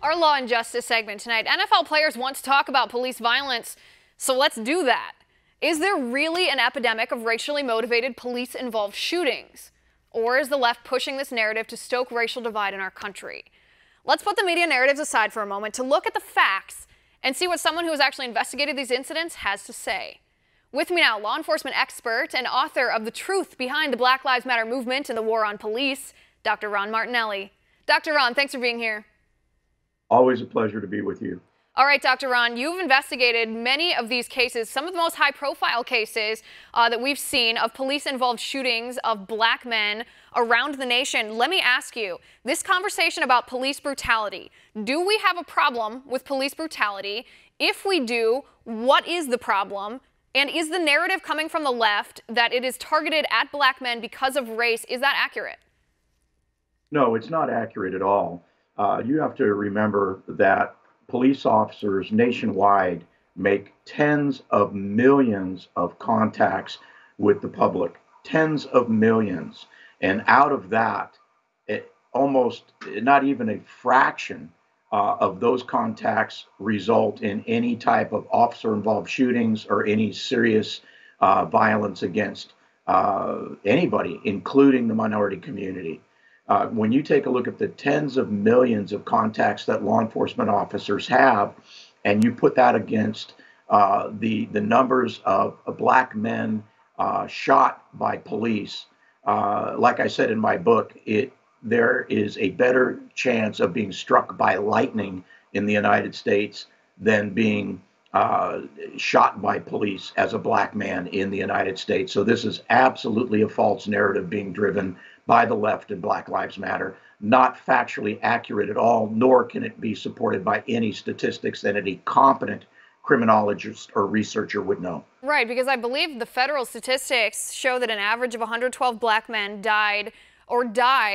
Our Law and Justice segment tonight. NFL players want to talk about police violence, so let's do that. Is there really an epidemic of racially motivated police-involved shootings? Or is the left pushing this narrative to stoke racial divide in our country? Let's put the media narratives aside for a moment to look at the facts and see what someone who has actually investigated these incidents has to say. With me now, law enforcement expert and author of The Truth Behind the Black Lives Matter Movement and the War on Police, Dr. Ron Martinelli. Dr. Ron, thanks for being here. Always a pleasure to be with you. All right, Dr. Ron, you've investigated many of these cases, some of the most high-profile cases that we've seen of police-involved shootings of black men around the nation. Let me ask you, this conversation about police brutality, do we have a problem with police brutality? If we do, what is the problem? And is the narrative coming from the left that it is targeted at black men because of race, is that accurate? No, it's not accurate at all. You have to remember that police officers nationwide make tens of millions of contacts with the public, tens of millions. And out of that, almost not even a fraction of those contacts result in any type of officer-involved shootings or any serious violence against anybody, including the minority community. When you take a look at the tens of millions of contacts that law enforcement officers have, and you put that against the numbers of black men shot by police, like I said in my book, there is a better chance of being struck by lightning in the United States than being shot by police as a black man in the United States. So this is absolutely a false narrative being driven by the left and Black Lives Matter, not factually accurate at all, nor can it be supported by any statistics that any competent criminologist or researcher would know. Right, because I believe the federal statistics show that an average of 112 black men die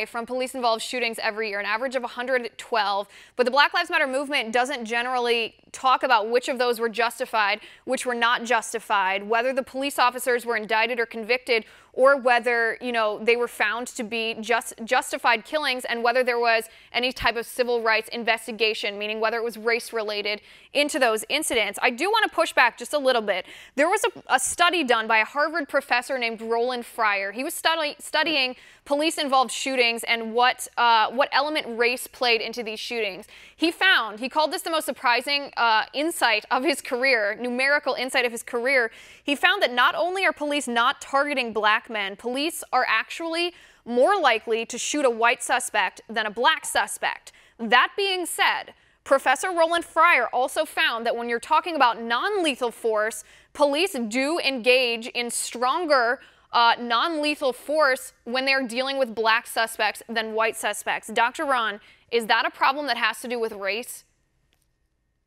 from police-involved shootings every year, an average of 112. But the Black Lives Matter movement doesn't generally talk about which of those were justified, which were not justified, whether the police officers were indicted or convicted, or whether, they were found to be justified killings, and whether there was any type of civil rights investigation, meaning whether it was race-related into those incidents. I do want to push back just a little bit. There was a study done by a Harvard professor named Roland Fryer. He was studying police-involved shootings and what element race played into these shootings. He called this the most surprising insight of his career, numerical insight of his career. He found that not only are police not targeting black men, police are actually more likely to shoot a white suspect than a black suspect. That being said, Professor Roland Fryer also found that when you're talking about non-lethal force, police do engage in stronger non-lethal force when they're dealing with black suspects than white suspects. Dr. Ron, is that a problem that has to do with race?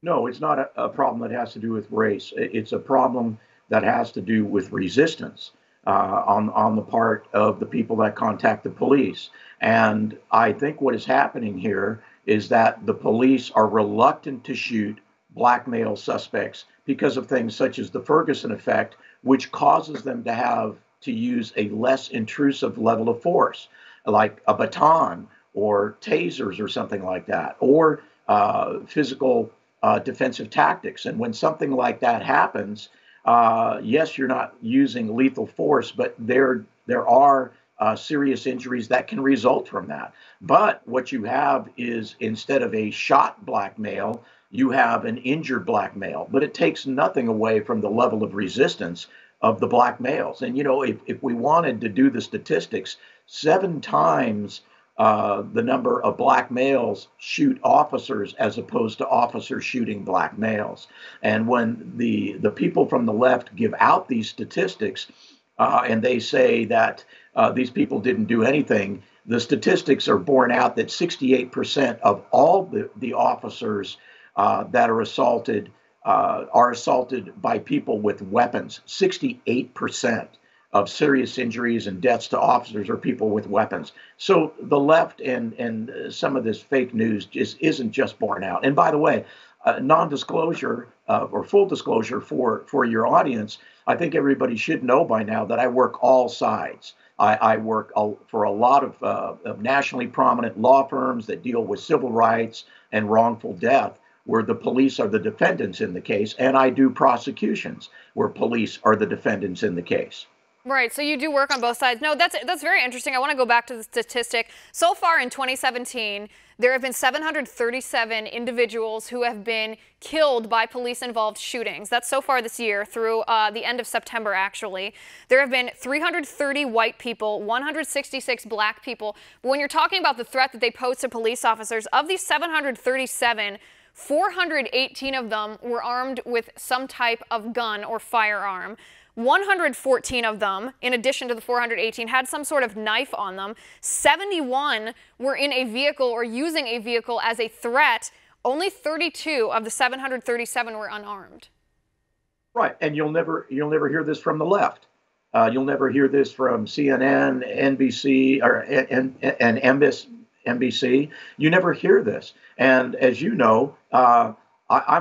No, it's not a problem that has to do with race. It's a problem that has to do with resistance on the part of the people that contact the police. And I think what is happening here is that the police are reluctant to shoot black male suspects because of things such as the Ferguson effect, which causes them to use a less intrusive level of force, like a baton or tasers or something like that, or physical defensive tactics. And when something like that happens, yes, you're not using lethal force, but there are serious injuries that can result from that. But what you have is, instead of a shot black male, you have an injured black male. But it takes nothing away from the level of resistance of the black males. And, if we wanted to do the statistics, 7 times the number of black males shoot officers as opposed to officers shooting black males. And when the people from the left give out these statistics and they say that these people didn't do anything, the statistics are borne out that 68% of all the officers that are assaulted by people with weapons. 68% of serious injuries and deaths to officers are people with weapons. So the left and some of this fake news just isn't just borne out. And by the way, non-disclosure or full disclosure for your audience, I think everybody should know by now that I work all sides. I work for a lot of nationally prominent law firms that deal with civil rights and wrongful death, where the police are the defendants in the case, and I do prosecutions where police are the defendants in the case. Right, so you do work on both sides. No, that's very interesting. I want to go back to the statistic. So far in 2017, there have been 737 individuals who have been killed by police-involved shootings. That's so far this year through the end of September, actually. There have been 330 white people, 166 black people. But when you're talking about the threat that they pose to police officers, of these 737, 418 of them were armed with some type of gun or firearm. 114 of them, in addition to the 418, had some sort of knife on them. 71 were in a vehicle or using a vehicle as a threat. Only 32 of the 737 were unarmed. Right, and you'll never hear this from the left. You'll never hear this from CNN, NBC, or and NBC. You never hear this. And as you know, I'm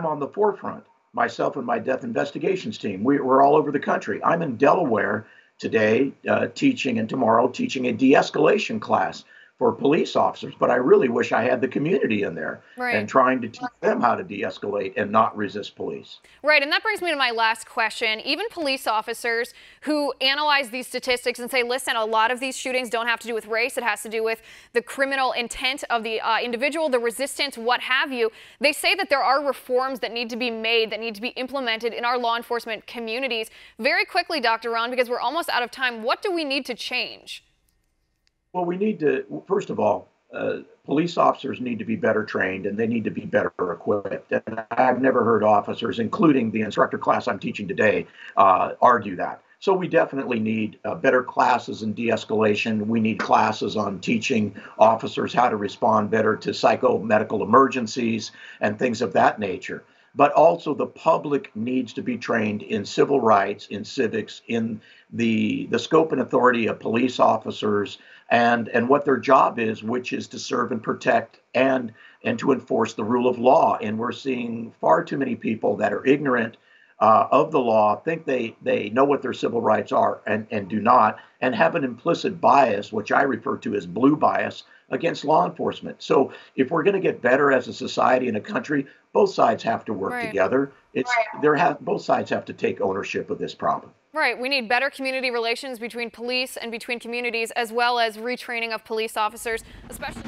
on the forefront. Myself and my death investigations team, we're all over the country. I'm in Delaware today teaching, and tomorrow teaching a de-escalation class for police officers. But I really wish I had the community in there and trying to teach them how to de-escalate and not resist police. Right, and that brings me to my last question. Even police officers who analyze these statistics and say, listen, a lot of these shootings don't have to do with race. It has to do with the criminal intent of the individual, the resistance, what have you. They say that there are reforms that need to be made, that need to be implemented in our law enforcement communities. Very quickly, Dr. Ron, because we're almost out of time, what do we need to change? Well, we need to, first of all, police officers need to be better trained and they need to be better equipped. And I've never heard officers, including the instructor class I'm teaching today, argue that. So we definitely need better classes in de-escalation. We need classes on teaching officers how to respond better to psychomedical emergencies and things of that nature. But also the public needs to be trained in civil rights, in civics, in the scope and authority of police officers and what their job is, which is to serve and protect and to enforce the rule of law. And we're seeing far too many people that are ignorant of the law, think they know what their civil rights are and do not, and have an implicit bias, which I refer to as blue bias, against law enforcement. So if we're going to get better as a society and a country, both sides have to work together. Both sides have to take ownership of this problem. Right. We need better community relations between police and between communities, as well as retraining of police officers, especially